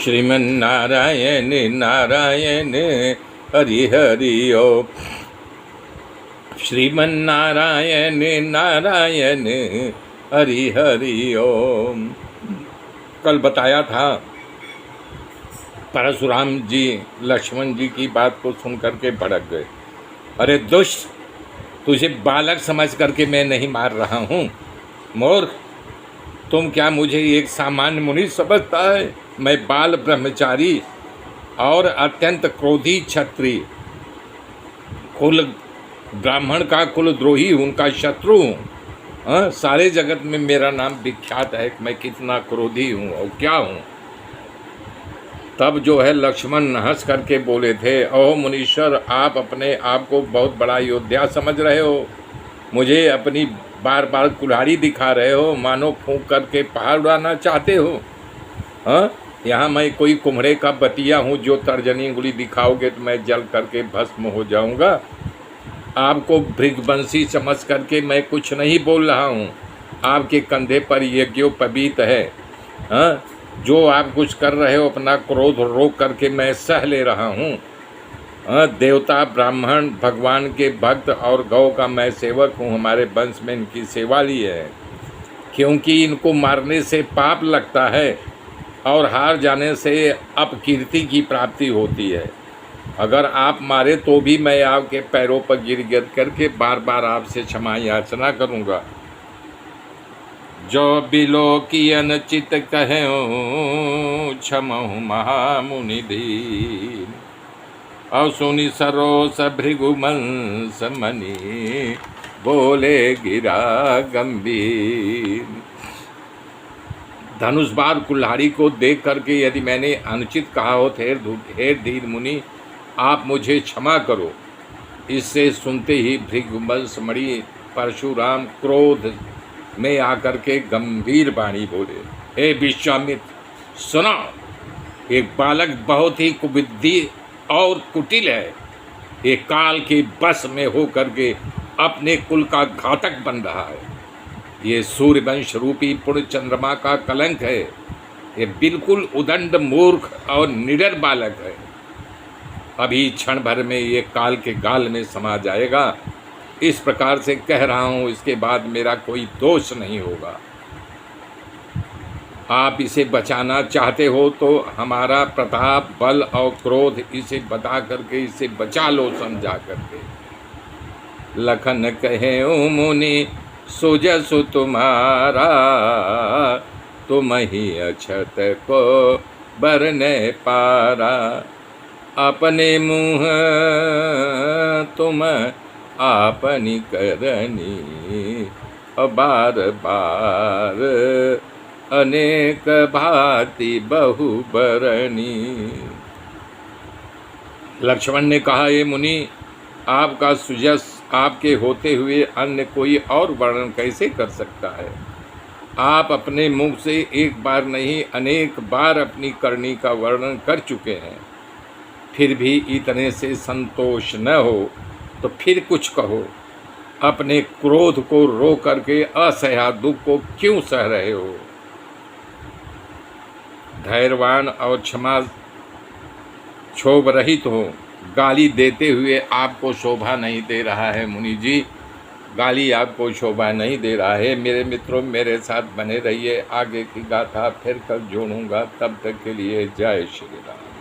श्रीमन्नारायण नारायण हरि हरि ओम। श्रीमन्नारायण नारायण हरि हरि ओम। कल बताया था परशुराम जी लक्ष्मण जी की बात को सुन करके भड़क गए। अरे दुष्ट, तुझे बालक समझ करके मैं नहीं मार रहा हूँ। मूर्ख, तुम क्या मुझे एक सामान्य मुनि समझता है? मैं बाल ब्रह्मचारी और अत्यंत क्रोधी क्षत्रिय, कुल ब्राह्मण का कुलद्रोही, उनका शत्रु हूँ। सारे जगत में मेरा नाम विख्यात है कि मैं कितना क्रोधी हूँ और क्या हूँ। तब जो है लक्ष्मण हंस करके बोले थे, ओह मुनीश्वर, आप अपने आप को बहुत बड़ा योद्धा समझ रहे हो। मुझे अपनी बार बार कुल्हाड़ी दिखा रहे हो, मानो फूंक करके पहाड़ उड़ाना चाहते हो। यहाँ मैं कोई कुम्हड़े का बतिया हूँ जो तर्जनी उंगली दिखाओगे तो मैं जल करके भस्म हो जाऊँगा। आपको भृगवंशी समझ करके मैं कुछ नहीं बोल रहा हूँ। आपके कंधे पर यज्ञोपवीत है। जो आप कुछ कर रहे हो अपना क्रोध रोक करके मैं सह ले रहा हूँ। देवता, ब्राह्मण, भगवान के भक्त और गौ का मैं सेवक हूँ। हमारे वंश में इनकी सेवा ली है, क्योंकि इनको मारने से पाप लगता है और हार जाने से अपकीर्ति की प्राप्ति होती है। अगर आप मारे तो भी मैं आपके पैरों पर गिर करके बार बार आपसे क्षमा याचना करूँगा। जो बिलोकियन चित कहो क्षमहु महामुनि दीन, और सुनि सरोस भृगुवंश मणि बोले गिरा गंभीर। धनुष बाण कुल्हाड़ी को देख करके यदि मैंने अनुचित कहा हो तो हे धीर मुनि, आप मुझे क्षमा करो। इससे सुनते ही भृगुवंश मणि परशुराम क्रोध में आकर के गंभीर वाणी बोले, हे विश्वामित्र सुनो, एक बालक बहुत ही कुबुद्धि और कुटिल है। ये काल के बस में होकर के अपने कुल का घातक बन रहा है। ये सूर्यवंश रूपी पूर्ण चंद्रमा का कलंक है। ये बिल्कुल उदंड, मूर्ख और निडर बालक है। अभी क्षण भर में ये काल के गाल में समा जाएगा। इस प्रकार से कह रहा हूँ, इसके बाद मेरा कोई दोष नहीं होगा। आप इसे बचाना चाहते हो तो हमारा प्रताप, बल और क्रोध इसे बता करके इसे बचा लो समझा करके। लखन कहे ओ मुनि सुजसु तुम्हारा, तुम ही अछत को बरने पारा। अपने मुँह तुम आपनी करनी, बार बार अनेक भांति बहुबरणी। लक्ष्मण ने कहा, ये मुनि, आपका सुजस आपके होते हुए अन्य कोई और वर्णन कैसे कर सकता है? आप अपने मुख से एक बार नहीं अनेक बार अपनी करनी का वर्णन कर चुके हैं। फिर भी इतने से संतोष न हो तो फिर कुछ कहो। अपने क्रोध को रो करके असह्य दुख को क्यों सह रहे हो? धैर्यवान और क्षमा क्षोभ रहित हो। गाली देते हुए आपको शोभा नहीं दे रहा है मुनि जी, गाली आपको शोभा नहीं दे रहा है। मेरे मित्रों, मेरे साथ बने रहिए। आगे की गाथा फिर कल जोड़ूंगा। तब तक के लिए जय श्री राम।